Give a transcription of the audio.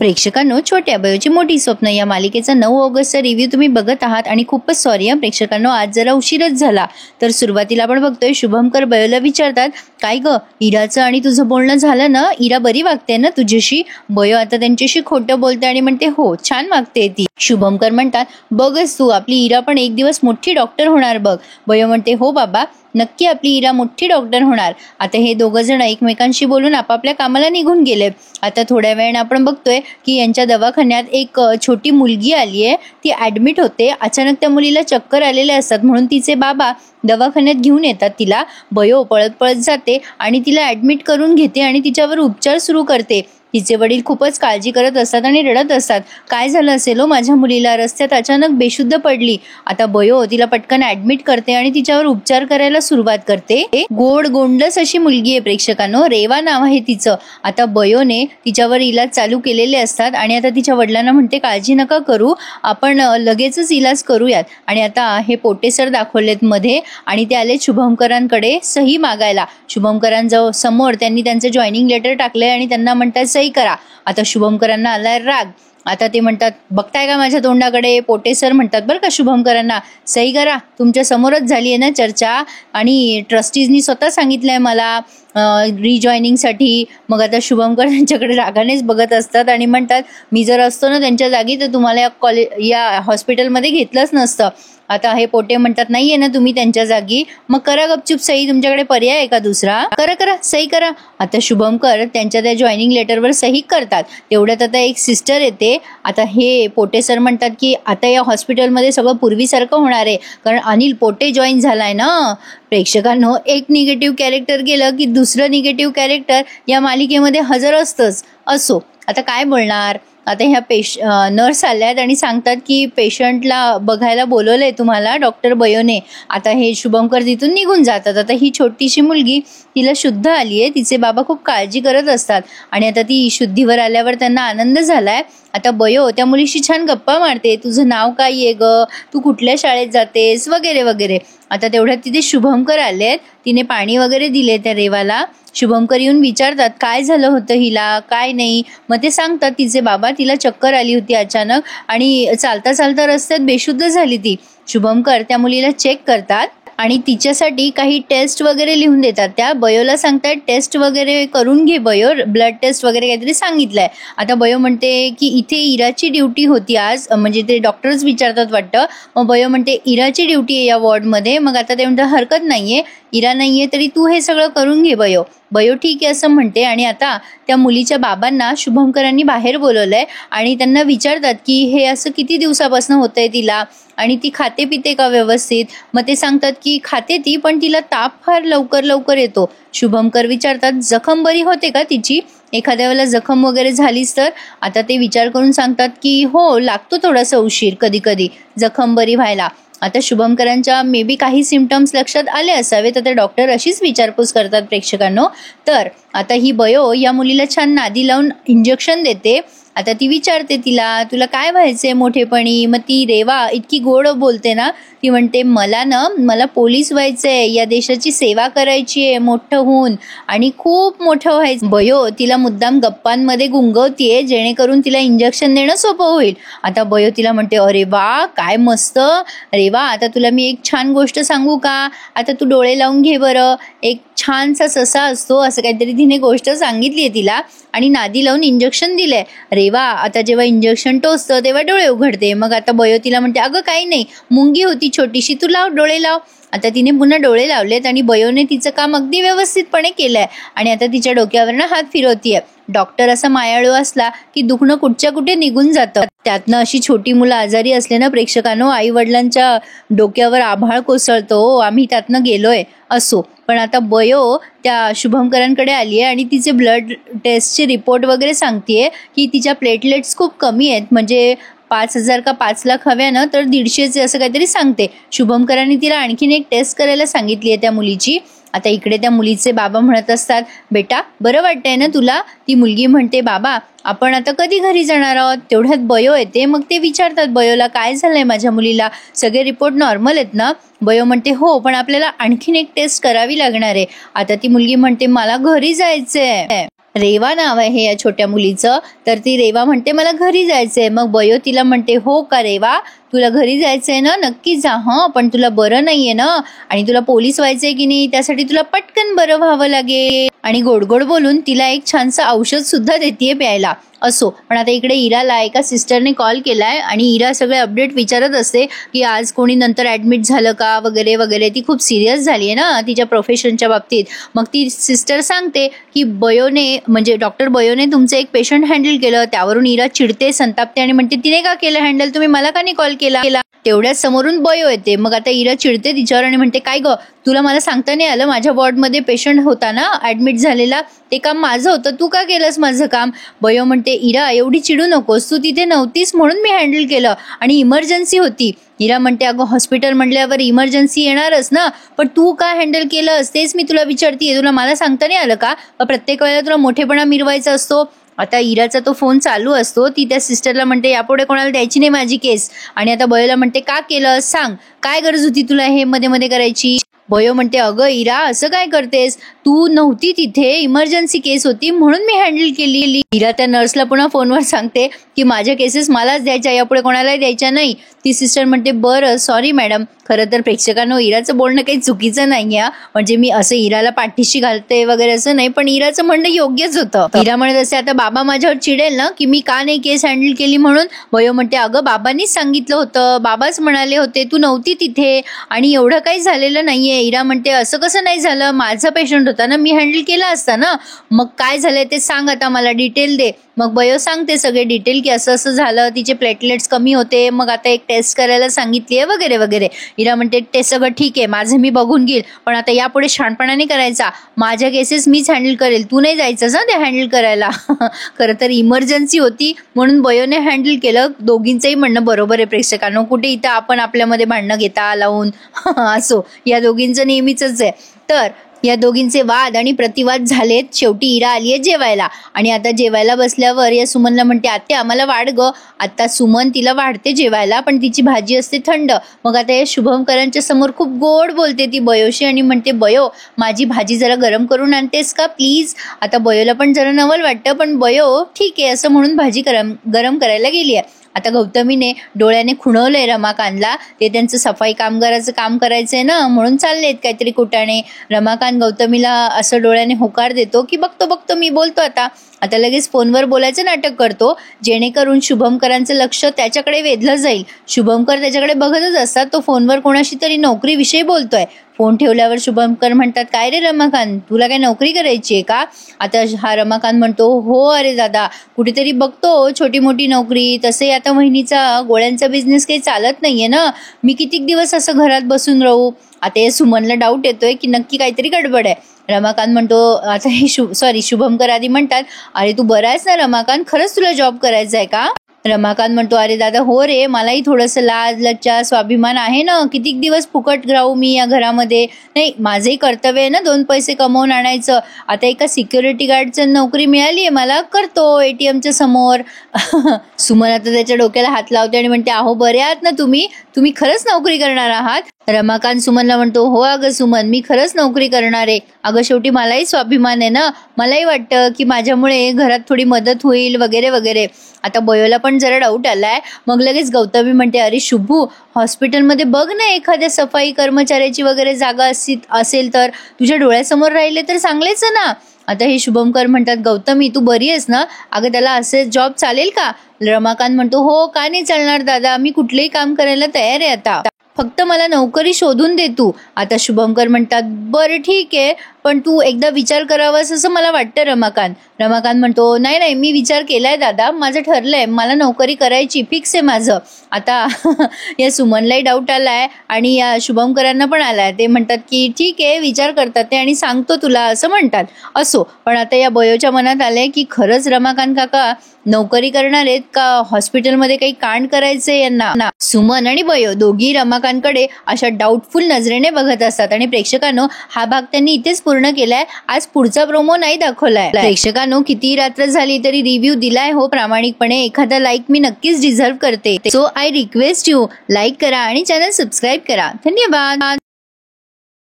प्रेक्षकांनो, छोट्या बयोची मोठी स्वप्न या मालिकेचा 9 ऑगस्टचा रिव्ह्यू तुम्ही बघत आहात आणि खूपच सॉरी प्रेक्षकांनो, आज जरा उशीरच झाला. तर सुरुवातीला आपण बघतोय शुभमकर बयोला विचारतात, काय ग इराचं आणि तुझं बोलणं झालं ना? इरा बरी वागते ना तुझ्याशी? बयो आता त्यांच्याशी खोटं बोलते आणि म्हणते हो छान वागते ती. शुभमकर म्हणतात, बघच तू आपली इरा पण एक दिवस मोठी डॉक्टर होणार बघ. बयो म्हणते हो बाबा, नक्की आपली इरा मोठी डॉक्टर होणार. आता हे दोघं जण एकमेकांशी बोलून आपापल्या कामाला निघून गेले. आता थोड्या वेळाने आपण बघतोय की यांच्या दवाखान्यात एक छोटी मुलगी आली आहे. ती ऍडमिट होते. अचानक त्या मुलीला चक्कर आलेले असतात म्हणून तिचे बाबा दवाखान्यात घेऊन येतात तिला. बयो पळत पळत जाते आणि तिला ऍडमिट करून घेते आणि तिच्यावर उपचार सुरू करते. तिचे वडील खूपच काळजी करत असतात आणि रडत असतात. काय झालं असेल माझ्या मुलीला? रस्त्यात अचानक बेशुद्ध पडली. आता बयो तिला पटकन ऍडमिट करते आणि तिच्यावर उपचार करायला सुरुवात करते. गोड गोंडस अशी मुलगी आहे प्रेक्षकांनो, रेवा नाव आहे तिचं. आता बयोने तिच्यावर इलाज चालू केलेले असतात आणि आता तिच्या वडिलांना म्हणते काळजी नका करू, आपण लगेचच इलाज करूयात. आणि आता हे पोटे सर दाखवलेत मध्ये आणि ते आले शुभमकरांकडे सही मागायला. शुभमकरांजवळ समोर त्यांनी त्यांचं जॉईनिंग लेटर टाकलंय आणि त्यांना म्हणतात सही करा. आता शुभमकरांना आलाय राग. आता ते म्हणतात, बघताय का माझ्या तोंडाकडे? पोटे सर म्हणतात बरं का शुभमकरांना, सही करा. तुमच्या समोरच झाली आहे ना चर्चा आणि ट्रस्टीजनी स्वतः सांगितलंय मला रिजॉईनिंगसाठी. मग आता शुभमकर त्यांच्याकडे रागानेच बघत असतात आणि म्हणतात, मी जर असतो ना त्यांच्या जागी तर तुम्हाला या हॉस्पिटलमध्ये घेतलंच नसतं. आता हे पोटे म्हणतात, नाहीये ना तुम्ही त्यांच्या जागी, मग करा गपचूप सही, तुमच्याकडे पर्याय आहे का दुसरा? करा सही करा. आता शुभमकर त्यांच्या त्या जॉईनिंग लेटरवर सही करतात. तेवढ्यात आता एक सिस्टर येते. आता हे पोटे सर म्हणतात की आता या हॉस्पिटलमध्ये सगळं पूर्वीसारखं होणार आहे कारण अनिल पोटे जॉईन झालाय ना. प्रेक्षकांनो, एक निगेटिव्ह कॅरेक्टर गेलं की दुसरं निगेटिव्ह कॅरेक्टर या मालिकेमध्ये हजर असतंच. असो, आता काय बोलणार? आता ह्या नर्स आल्यात आणि सांगतात की पेशंटला बघायला बोलवलंय तुम्हाला डॉक्टर बयोने. आता हे शुभमकर तिथून निघून जातात. आता ही छोटीशी मुलगी तिला शुद्ध आली आहे. तिचे बाबा खूप काळजी करत असतात आणि आता ती शुद्धीवर आल्यावर त्यांना आनंद झालाय. आता बयो त्या मुलीशी छान गप्पा मारते, तुझं नाव काय आहे ग, तू कुठल्या शाळेत जातेस वगैरे वगैरे. आता तेवढ्यात तिथे शुभमकर आलेत. तिने पाणी वगैरे दिले त्या रेवाला. शुभमकर येऊन विचारतात काय झालं होतं हिला, काय नाही. मग ते सांगतात तिचे बाबा तिला चक्कर आली होती अचानक आणि चालता चालता रस्त्यात बेशुद्ध झाली ती. शुभमकर त्या मुलीला चेक करतात आणि तिच्यासाठी काही टेस्ट वगैरे लिहून देतात. त्या बयोला सांगतात टेस्ट वगैरे करून घे बयो, ब्लड टेस्ट वगैरे काहीतरी सांगितलंय. आता बयो म्हणते की इथे इराची ड्युटी होती आज, म्हणजे ते डॉक्टरच विचारतात वाटतं. मग बयो म्हणते इराची ड्युटी आहे या वॉर्डमध्ये. मग आता ते म्हणतात हरकत नाहीये, इरा नाहीये तरी तू हे सगळं करून घे बयो. बयो ठीक आहे असं म्हणते आणि आता त्या मुलीच्या बाबांना शुभमकरांनी बाहेर बोलवलंय आणि त्यांना विचारतात की हे असं किती दिवसापासून होतंय तिला आणि ती खाते पिते का व्यवस्थित. मग ते सांगतात की खाते ती, पण तिला ताप फार लवकर येतो. शुभमकर विचारतात जखम बरी होते का तिची, एखाद्या वेळेला जखम वगैरे झालीच तर. आता ते विचार करून सांगतात की हो लागतो थोडासा उशीर कधी कधी जखम बरी व्हायला. आता शुभमकरांच्या मे बी काही सिम्पटम्स लक्षात आले असावेत. तर डॉक्टर अशीच विचारपूस करतात प्रेक्षकांनो. तर आता ही बयो या मुलीला छान नादी लावून इंजेक्शन देते. आता ती विचारते तिला तुला काय व्हायचंय मोठेपणी. मग ती रेवा इतकी गोड बोलते ना, ती म्हणते मला पोलीस व्हायचंय, या देशाची सेवा करायची आहे मोठं होऊन आणि खूप मोठं व्हायचं. बयो तिला मुद्दाम गप्पांमध्ये गुंगवतीये जेणेकरून तिला इंजेक्शन देणं सोपं होईल. आता बयो तिला म्हणते अरे वा काय मस्त, अरे वा आता तुला मी एक छान गोष्ट सांगू का, आता तू डोळे लावून घे बरं, एक छानसा ससा असतो असं काहीतरी तिने गोष्ट सांगितलीये तिला आणि नादी लावून इंजेक्शन दिलंय. रेवा आता जेव्हा इंजेक्शन टोचतं तेव्हा डोळे उघडते. मग आता बयो तिला म्हणते अगं काही नाही, मुंगी होती छोटीशी, तू लाव डोळे लाव. आता तिने पुन्हा डोळे लावलेत आणि बयोने तिचं काम अगदी व्यवस्थितपणे केलंय आणि आता तिच्या डोक्यावरनं हात फिरवतीये. डॉक्टर असा मायाळू असला की दुखणं कुठच्या कुठे निघून जातं. त्यातनं अशी छोटी मुलं आजारी असले ना प्रेक्षकांनो, आई वडिलांच्या डोक्यावर आभाळ कोसळतो. आम्ही त्यातनं गेलोय. असो, पण आता बयो त्या शुभमकरांकडे आली आहे आणि तिचे ब्लड टेस्टचे रिपोर्ट वगैरे सांगतेय की तिच्या प्लेटलेट्स खूप कमी आहेत, म्हणजे 5,000 का 5 लाख हव्या ना तर 150 असं काहीतरी सांगते. शुभमकरांनी तिला आणखीन एक टेस्ट करायला सांगितली आहे त्या मुलीची. आता इकडे त्या मुलीचे बाबा म्हणत असतात बेटा बरं वाटतंय ना तुला. ती मुलगी म्हणते बाबा आपण आता कधी घरी जाणार आहोत. तेवढ्यात बयो येते. मग ते विचारतात बयोला काय झालंय माझ्या मुलीला, सगळे रिपोर्ट नॉर्मल आहेत ना. बयो म्हणते हो, पण आपल्याला आणखीन एक टेस्ट करावी लागणार आहे. आता ती मुलगी म्हणते मला घरी जायचंय. रेवा नाव आहे या छोट्या मुलीचं. तर ती रेवा म्हणते मला घरी जायचंय. मग बयो तिला म्हणते हो का रेवा, तुला घरी जायचंय ना, नक्की जा. पण तुला बरं नाहीये ना, आणि तुला पोलीस व्हायचंय की नाही, त्यासाठी तुला पटकन बरं व्हावं लागेल. आणि गोड गोड बोलून तिला एक छानसं औषध सुद्धा देतीये प्यायला. असो, पण आता इकडे इराला एका सिस्टरने कॉल केलाय आणि इरा सगळे अपडेट विचारत असते की आज कोणी नंतर ऍडमिट झालं का वगैरे वगैरे. ती खूप सिरियस झाली आहे ना तिच्या प्रोफेशनच्या बाबतीत. मग ती सिस्टर सांगते की बयोने म्हणजे डॉक्टर बयोने तुमचं एक पेशंट हँडल केलं. त्यावरून इरा चिडते, संतापते आणि म्हणते तिने का केलं हँडल, तुम्ही मला का नाही कॉल केला. तेवढ्याच समोरून बयो येते. मग आता इरा चिडते तिच्यावर आणि म्हणते काय ग, तुला मला सांगता नाही आलं, माझ्या वॉर्डमध्ये पेशंट होता ना ऍडमिट झालेला, ते काम माझं होतं, तू का केलंस माझं काम. बयो म्हणते इरा एवढी चिडू नकोस, तू तिथे नव्हतीस म्हणून मी हँडल केलं आणि इमर्जन्सी होती. इरा म्हणते अगं हॉस्पिटल म्हटल्यावर इमर्जन्सी येणारच ना, पण तू का हँडल केलंस तेच मी तुला विचारतीये, तुला मला सांगता नाही आलं का, प्रत्येक वेळेला तुला मोठेपणा मिरवायचा असतो. आता इराचा तो फोन चालू असतो. ती त्या सिस्टरला म्हणते यापुढे कोणाला द्यायची नाही माझी केस. आणि आता बयोला म्हणते का केलं सांग, काय गरज होती तुला हे मध्ये मध्ये करायची. बयो म्हणते अगं इरा असं काय करतेस, तू नव्हती तिथे, इमर्जन्सी केस होती म्हणून मी हँडल केली. इरा त्या नर्सला पुन्हा फोनवर सांगते की माझ्या केसेस मलाच द्यायच्या, यापुढे कोणालाही द्यायच्या नाही. ती सिस्टर म्हणते बरं सॉरी मॅडम. खरं तर प्रेक्षकांनो इराचं बोलणं काही चुकीचं नाहीये, म्हणजे मी असं इराला पाठीशी घालते वगैरे असं नाही, पण इराचं म्हणणं योग्यच होतं. इरा म्हणत असते आता बाबा माझ्यावर चिडेल ना की मी का नाही केस हँडल केली म्हणून. बयो म्हणते अगं बाबांनीच सांगितलं होतं, बाबाच म्हणाले होते, तू नव्हती तिथे आणि एवढं काही झालेलं नाहीये. इरा म्हणते असं कसं नाही झालं, माझा पेशंट होता ना, मी हँडल केला असता ना. मग काय झालंय ते सांग, आता मला डिटेल दे. मग बयो सांगते सगळे डिटेल की असं असं झालं, तिचे प्लेटलेट्स कमी होते, मग आता एक टेस्ट करायला सांगितली आहे वगैरे वगैरे. इरा म्हणते ते सगळं ठीक आहे, माझं मी बघून घेईल, पण आता यापुढे शहाणपणाने करायचा, माझ्या केसेस मीच हँडल करेल, तू नाही जायचं ना ते हँडल करायला. खरं तर इमर्जन्सी होती म्हणून बयोने हँडल केलं. दोघींचंही म्हणणं बरोबर आहे प्रेक्षकांनो, कुठे इथं आपण आपल्यामध्ये भांडणं घेता लावून. असो, या दोघींचं नेहमीच आहे. तर या दोघींचे वाद आणि प्रतिवाद झालेत. शेवटी इरा आली आहे जेवायला आणि आता जेवायला बसल्यावर या सुमनला म्हणते आत्ते आम्हाला वाढ ग. आता सुमन तिला वाढते जेवायला, पण तिची भाजी असते थंड. मग आता या शुभमकरांच्या समोर खूप गोड बोलते ती बयोशी आणि म्हणते बयो माझी भाजी जरा गरम करून आणतेस का प्लीज. आता बयोला पण जरा नवल वाटतं, पण बयो ठीक आहे असं म्हणून भाजी गरम करायला गेली आहे. आता गौतमीने डोळ्याने खुणवलंय रमाकांतला, ते त्यांचं सफाई कामगाराचं काम करायचंय ना म्हणून चाललेत काहीतरी कुटाणे. रमाकांत गौतमीला असं डोळ्याने होकार देतो की बघतो बघतो मी बोलतो आता लगेच फोनवर बोलायचं नाटक करतो, जेणेकरून शुभमकरांचं लक्ष त्याच्याकडे वेधलं जाईल. शुभमकर त्याच्याकडे बघतच असतात. तो फोनवर कोणाशी तरी नोकरीविषयी बोलतोय. फोन ठेवल्यावर शुभमकर म्हणतात काय रे रमाकांत, तुला काय नोकरी करायची आहे का. आता हा रमाकांत म्हणतो हो अरे दादा कुठेतरी बघतो छोटी मोठी नोकरी, तसे आता वहिनीचा गोळ्यांचा बिझनेस काही चालत नाहीये ना, मी कितीक दिवस असं घरात बसून राहू. आता हे सुमनला डाऊट येतोय की नक्की काहीतरी गडबड आहे. रमाकांत म्हणतो आता हे शुभमकर आधी म्हणतात अरे तू बरा आहेस ना रमाकांत, खरंच तुला जॉब करायचा आहे का. रमाकांत म्हणतो अरे दादा हो रे, मलाही थोडंसं लाज लज्जा स्वाभिमान आहे ना, कितीक दिवस फुकट राहू मी या घरामध्ये, नाही माझंही कर्तव्य आहे ना 2 पैसे कमवून आणायचं. आता एका सिक्युरिटी गार्डचं नोकरी मिळाली आहे मला, करतो ATMच्या समोर. सुमन आता त्याच्या डोक्याला हात लावते आणि म्हणते अहो बरे आहात ना तुम्ही खरंच नोकरी करणार आहात. रमाकांत सुमनला म्हणतो हो अगं सुमन मी खरंच नोकरी करणार आहे. अगं शेवटी मलाही स्वाभिमान आहे ना, मलाही वाटतं की माझ्यामुळे घरात थोडी मदत होईल वगैरे वगैरे. आता बयोला पण जरा डाऊट आलाय. मग लगेच गौतमी म्हणते अरे शुभू हॉस्पिटलमध्ये बघ ना एखाद्या सफाई कर्मचाऱ्याची वगैरे जागा असेल तर, तुझ्या डोळ्यासमोर राहिले तर चांगलेच ना. आता हे शुभमकर म्हणतात गौतमी तू बरी आहेस ना, अगं त्याला असे जॉब चालेल का. रमाकांत म्हणतो हो का नाही चालणार दादा, मी कुठलेही काम करायला तयार आहे आता, फक्त मला नोकरी शोधून दे तू. आता शुभमकर म्हणतात बरं ठीक आहे, पण तू एकदा विचार करावास असं मला वाटतं रमाकांत. रमाकांत म्हणतो नाही मी विचार केलाय दादा, माझं ठरलंय, मला नोकरी करायची, फिक्स आहे माझं. आता या सुमनलाही डाऊट आलाय आणि या शुभमकरांना पण आलाय. ते म्हणतात की ठीक आहे विचार करतात ते आणि सांगतो तुला असं म्हणतात. असो, पण आता या बयोच्या मनात आलंय की खरंच रमाकांत काका नोकरी करणार आहेत का हॉस्पिटलमध्ये काही कांड करायचे यांना. सुमन आणि बयो दोघी रमाकांतकडे अशा डाऊटफुल नजरेने बघत असतात आणि प्रेक्षकांनो हा भाग त्यांनी इथेच पूर्ण केलाय. आज पुढचा प्रोमो नाही दाखवलाय. प्रेक्षकांनो किती रात्र झाली तरी रिव्ह्यू दिलाय हो प्रामाणिकपणे, एखादा लाईक मी नक्कीच डिझर्व करते. So I request you like करा आणि चॅनल सबस्क्राईब करा. धन्यवाद.